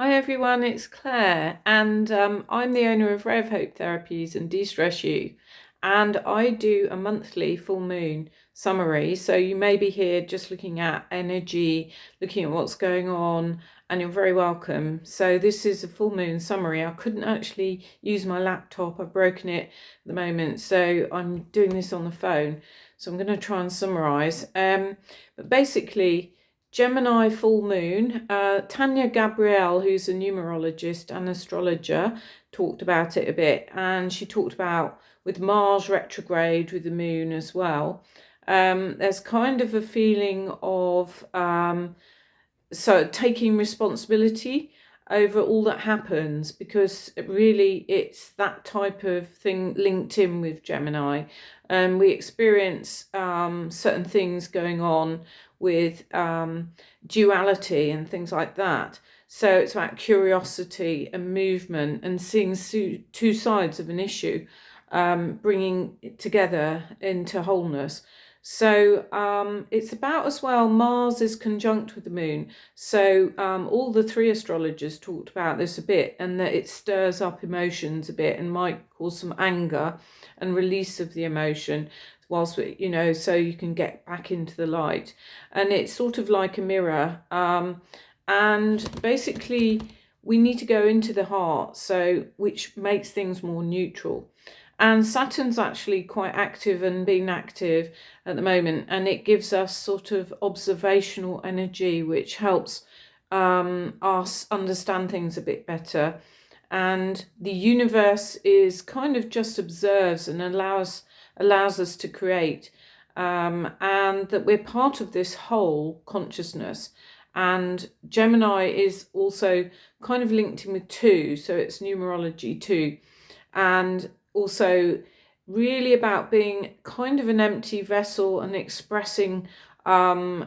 Hi everyone, it's Claire, and I'm the owner of Ray of Hope Therapies and De-Stress You, and I do a monthly full moon summary. So you may be here just looking at energy, looking at what's going on, and you're very welcome. So this is a full moon summary. I couldn't actually use my laptop, I've broken it at the moment, so I'm doing this on the phone. So I'm going to try and summarize. But basically, Gemini full moon. Tania Gabrielle, who's a numerologist and astrologer, talked about it a bit, and she talked about with Mars retrograde with the moon as well. There's kind of a feeling of taking responsibility over all that happens, because really it's that type of thing linked in with Gemini. We experience certain things going on with duality and things like that. So it's about curiosity and movement and seeing two sides of an issue, bringing it together into wholeness. So it's about as well, Mars is conjunct with the moon. So all the three astrologers talked about this a bit, and that it stirs up emotions a bit and might cause some anger and release of the emotion whilst we, so you can get back into the light. And it's sort of like a mirror. And basically we need to go into the heart, so which makes things more neutral. And Saturn's actually quite active and being active at the moment, and it gives us sort of observational energy, which helps us understand things a bit better. And the universe is kind of just observes and allows us to create, and that we're part of this whole consciousness. And Gemini is also kind of linked in with 2, so it's numerology 2, and also really about being kind of an empty vessel and expressing our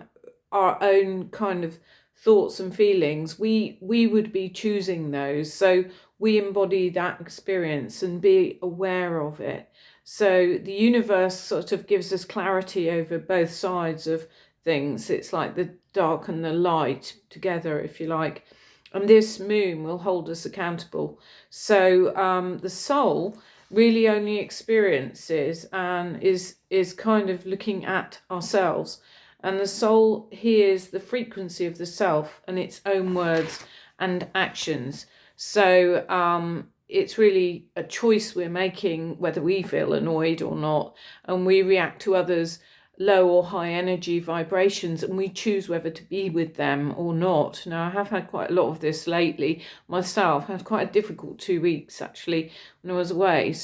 own kind of thoughts and feelings. We would be choosing those, so we embody that experience and be aware of it. So the universe sort of gives us clarity over both sides of things. It's like the dark and the light together, if you like. And this moon will hold us accountable. So the soul really only experiences and is kind of looking at ourselves. And the soul hears the frequency of the self and its own words and actions. So it's really a choice we're making, whether we feel annoyed or not, and we react to others' low or high energy vibrations, and we choose whether to be with them or not. Now, I have had quite a lot of this lately myself. I had quite a difficult 2 weeks actually when I was away.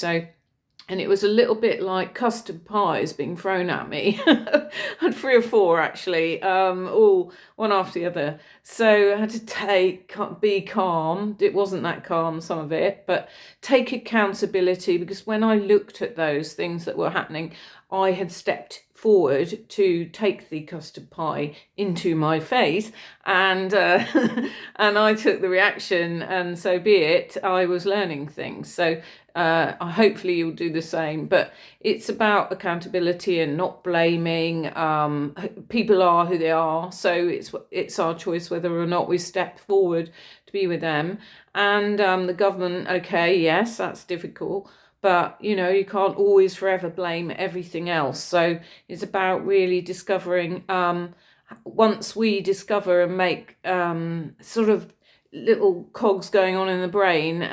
And it was a little bit like custard pies being thrown at me. I had 3 or 4 actually, all one after the other. So I had to be calm. It wasn't that calm, some of it, but take accountability, because when I looked at those things that were happening, I had stepped forward to take the custard pie into my face, and and I took the reaction, and so be it. I was learning things. So hopefully you'll do the same. But it's about accountability and not blaming. People are who they are, so it's our choice whether or not we step forward to be with them. And the government, okay, yes, that's difficult, but you can't always forever blame everything else. So it's about really discovering, once we discover and make sort of little cogs going on in the brain,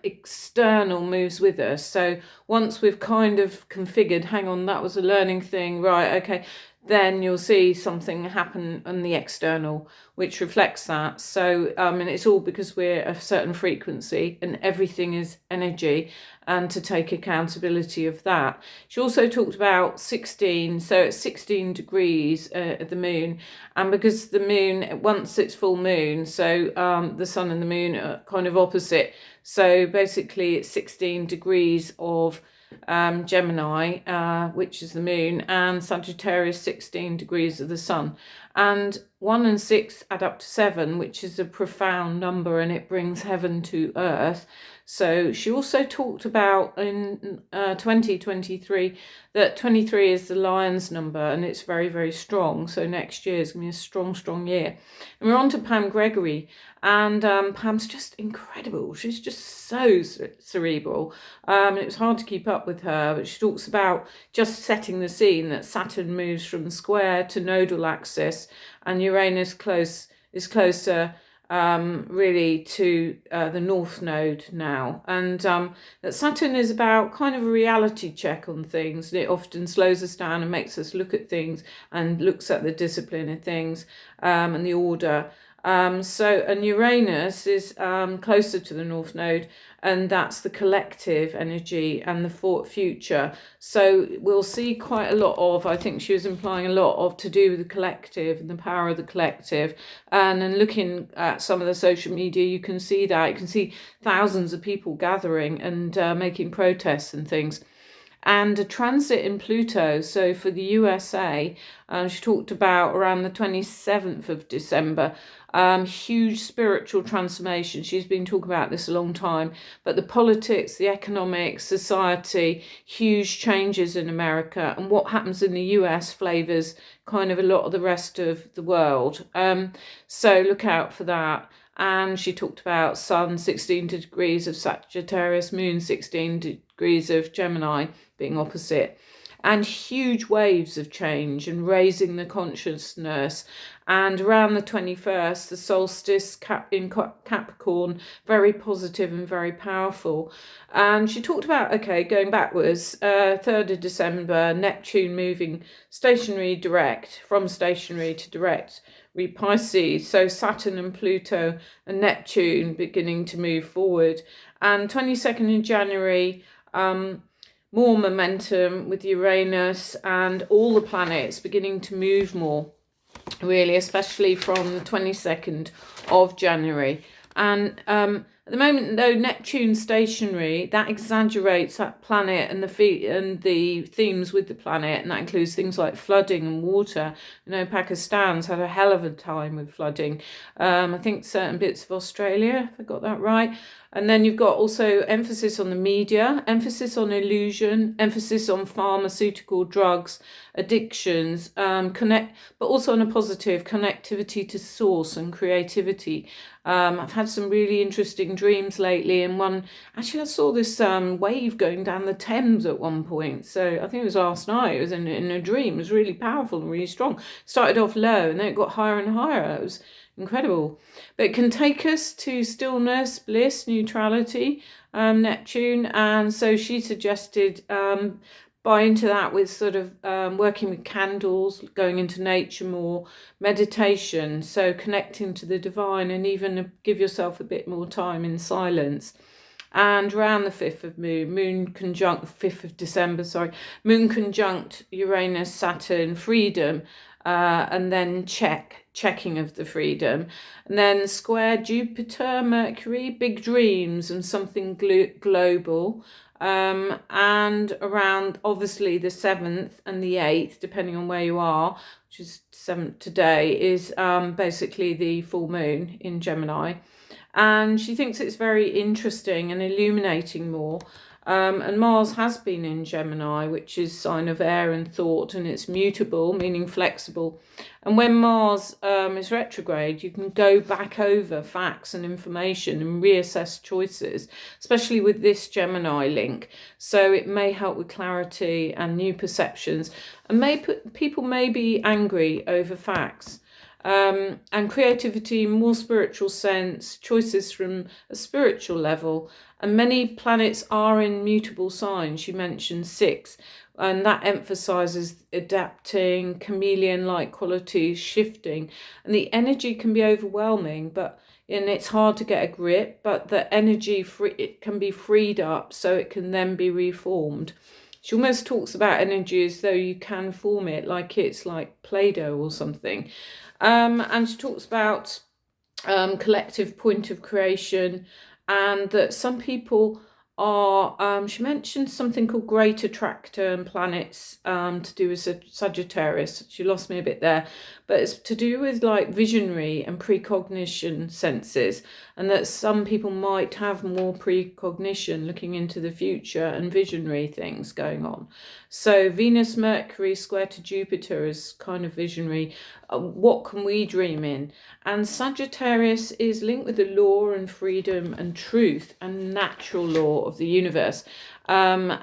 external moves with us. So once we've kind of configured, hang on, that was a learning thing, right, okay, then you'll see something happen on the external which reflects that. So and it's all because we're a certain frequency and everything is energy, and to take accountability of that. She also talked about 16, so it's 16 degrees at the moon, and because the moon, once it's full moon, so the sun and the moon are kind of opposite, so basically it's 16 degrees of Gemini, which is the moon, and Sagittarius 16 degrees of the sun. And 1 and 6 add up to 7, which is a profound number, and it brings heaven to earth. So she also talked about in 2023 that 23 is the lion's number, and it's very, very strong. So next year is going to be a strong, strong year. And we're on to Pam Gregory, and Pam's just incredible. She's just so cerebral. It was hard to keep up with her, but she talks about just setting the scene that Saturn moves from square to nodal axis, and Uranus is closer really to the North Node now, and that Saturn is about kind of a reality check on things, and it often slows us down and makes us look at things and looks at the discipline of things and the order. And Uranus is closer to the North Node, and that's the collective energy and the future. So we'll see quite a lot of, I think she was implying a lot of, to do with the collective and the power of the collective. And looking at some of the social media, you can see that. You can see thousands of people gathering and making protests and things. And a transit in Pluto, so for the USA, she talked about around the 27th of December, huge spiritual transformation. She's been talking about this a long time, but the politics, the economics, society, huge changes in America, and what happens in the US flavours kind of a lot of the rest of the world. So look out for that. And she talked about Sun 16 degrees of Sagittarius, Moon 16 degrees of Gemini being opposite, and huge waves of change and raising the consciousness. And around the 21st, the solstice in Capricorn, very positive and very powerful. And she talked about, okay, going backwards, 3rd of December, Neptune moving from stationary to direct, Pisces, so Saturn and Pluto and Neptune beginning to move forward. And 22nd of January, more momentum with Uranus and all the planets beginning to move more, really, especially from the 22nd of January. And at the moment, though, Neptune stationary, that exaggerates that planet and the themes with the planet, and that includes things like flooding and water. You know, Pakistan's had a hell of a time with flooding. I think certain bits of Australia, if I got that right. And then you've got also emphasis on the media, emphasis on illusion, emphasis on pharmaceutical drugs, addictions, but also on a positive connectivity to source and creativity. I've had some really interesting dreams lately, and I saw this wave going down the Thames at one point. So I think it was last night. It was in a dream. It was really powerful and really strong. Started off low, and then it got higher and higher. It was incredible. But it can take us to stillness, bliss, neutrality, Neptune. And so she suggested buy into that with sort of working with candles, going into nature more, meditation, so connecting to the divine, and even give yourself a bit more time in silence. And around the 5th of December, Moon conjunct Uranus, Saturn, freedom, and then checking of the freedom. And then square Jupiter, Mercury, big dreams and something global. And around obviously the 7th and the 8th, depending on where you are, which is 7th today, is basically the full moon in Gemini. And she thinks it's very interesting and illuminating more. And Mars has been in Gemini, which is sign of air and thought, and it's mutable, meaning flexible. And when Mars is retrograde, you can go back over facts and information and reassess choices, especially with this Gemini link. So it may help with clarity and new perceptions, and people may be angry over facts. And creativity, more spiritual sense, choices from a spiritual level. And many planets are in mutable signs. You mentioned 6, and that emphasizes adapting, chameleon-like qualities, shifting. And the energy can be overwhelming, and it's hard to get a grip, but the energy it can be freed up so it can then be reformed. She almost talks about energy as though you can form it, like it's like Play-Doh or something. And she talks about collective point of creation, and that some people are, she mentioned something called great attractor and planets to do with Sagittarius. She lost me a bit there, but it's to do with like visionary and precognition senses, and that some people might have more precognition, looking into the future, and visionary things going on. So Venus, Mercury square to Jupiter is kind of visionary. What can we dream in? And Sagittarius is linked with the law and freedom and truth and natural law of the universe. And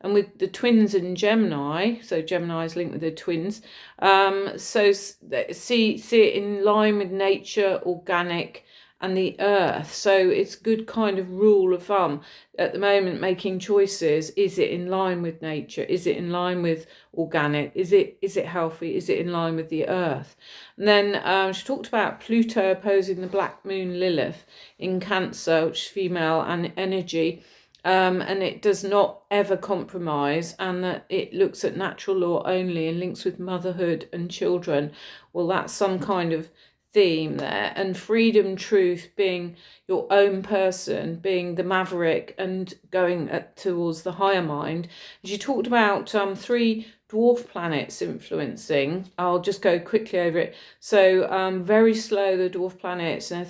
with the twins in Gemini, so Gemini is linked with the twins. So see it in line with nature, organic, and the earth. So it's good kind of rule of thumb at the moment, making choices. Is it in line with nature? Is it in line with organic? Is it healthy? Is it in line with the earth? And then she talked about Pluto opposing the black moon Lilith in Cancer, which is female and energy. And it does not ever compromise, and that it looks at natural law only and links with motherhood and children. Well, that's some kind of theme there. And freedom, truth, being your own person, being the maverick and going towards the higher mind. She talked about 3 dwarf planets influencing. I'll just go quickly over it. So very slow, the dwarf planets, and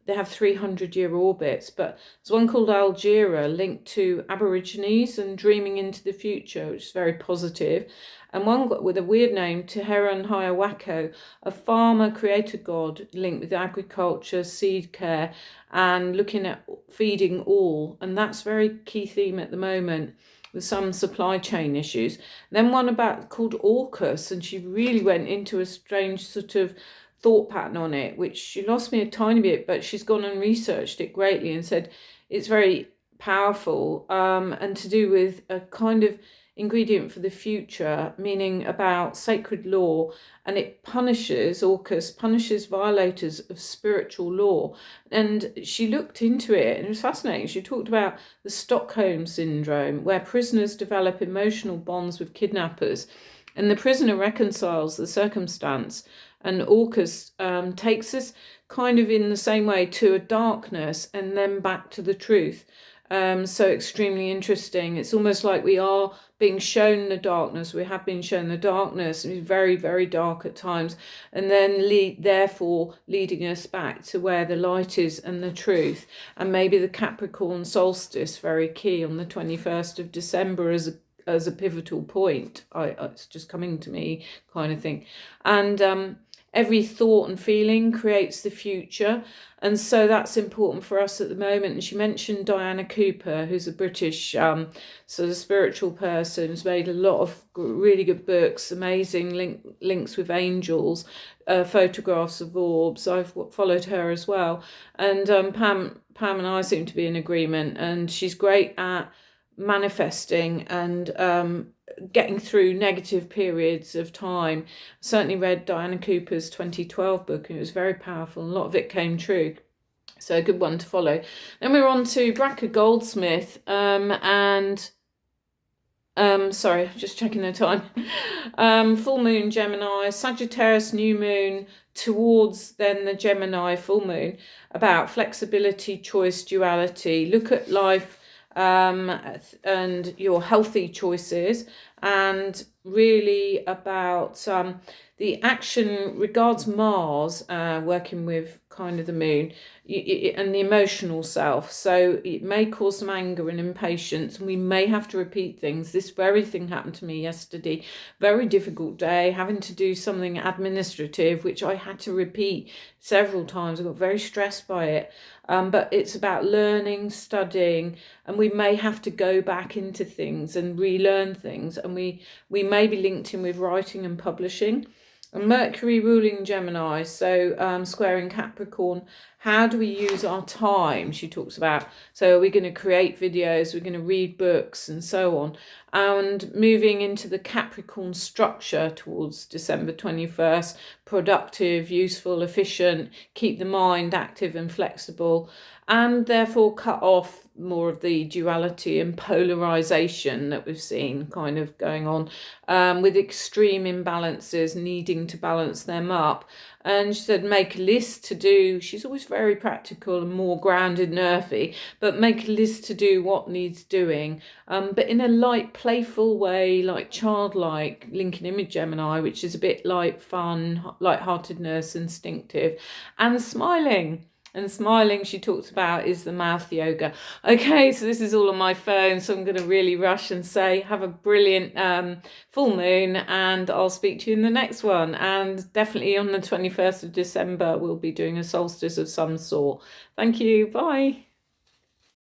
they have 300-year orbits, but there's one called Algira linked to Aborigines and dreaming into the future, which is very positive. And one with a weird name, Teheran Hayawako, a farmer creator god linked with agriculture, seed care, and looking at feeding all. And that's a very key theme at the moment, with some supply chain issues. Then one called Orcus, and she really went into a strange sort of thought pattern on it, which she lost me a tiny bit, but she's gone and researched it greatly and said it's very powerful, and to do with a kind of ingredient for the future, meaning about sacred law, and it Orcus punishes violators of spiritual law. And she looked into it and it was fascinating. She talked about the Stockholm syndrome, where prisoners develop emotional bonds with kidnappers, and the prisoner reconciles the circumstance. And Orcus takes us kind of in the same way to a darkness and then back to the truth. So extremely interesting. It's almost like we are being shown the darkness. We have been shown the darkness. It's very, very dark at times. And then therefore leading us back to where the light is and the truth. And maybe the Capricorn solstice, very key on the 21st of December as a pivotal point. It's just coming to me kind of thing. And every thought and feeling creates the future. And so that's important for us at the moment. And she mentioned Diana Cooper, who's a British sort of spiritual person, who's made a lot of really good books, amazing links with angels, photographs of orbs. I've followed her as well. And Pam and I seem to be in agreement. And she's great at manifesting and getting through negative periods of time. Certainly read Diana Cooper's 2012 book, and it was very powerful, and a lot of it came true. So a good one to follow. Then we're on to Bracha Goldsmith, sorry, just checking the time. Full moon Gemini, Sagittarius new moon towards then the Gemini full moon, about flexibility, choice, duality. Look at life and your healthy choices, and really about the action regards Mars, working with kind of the moon, and the emotional self. So it may cause some anger and impatience, and we may have to repeat things. This very thing happened to me yesterday. Very difficult day, having to do something administrative, which I had to repeat several times. I got very stressed by it. But it's about learning, studying, and we may have to go back into things and relearn things. And we may be linked in with writing and publishing. And Mercury ruling Gemini, so squaring Capricorn. How do we use our time? She talks about, so are we going to create videos, we're going to read books and so on. And moving into the Capricorn structure towards December 21st, productive, useful, efficient, keep the mind active and flexible, and therefore cut off more of the duality and polarization that we've seen kind of going on, with extreme imbalances, needing to balance them up. And she said, make a list to do. She's always very practical and more grounded and earthy, but make a list to do what needs doing. But in a light, playful way, like childlike, linking in with Gemini, which is a bit like fun, lightheartedness, instinctive, and smiling. And smiling, she talks about, is the mouth yoga. Okay, so this is all on my phone, so I'm going to really rush and say have a brilliant full moon, and I'll speak to you in the next one. And definitely on the 21st of December, we'll be doing a solstice of some sort. Thank you. Bye.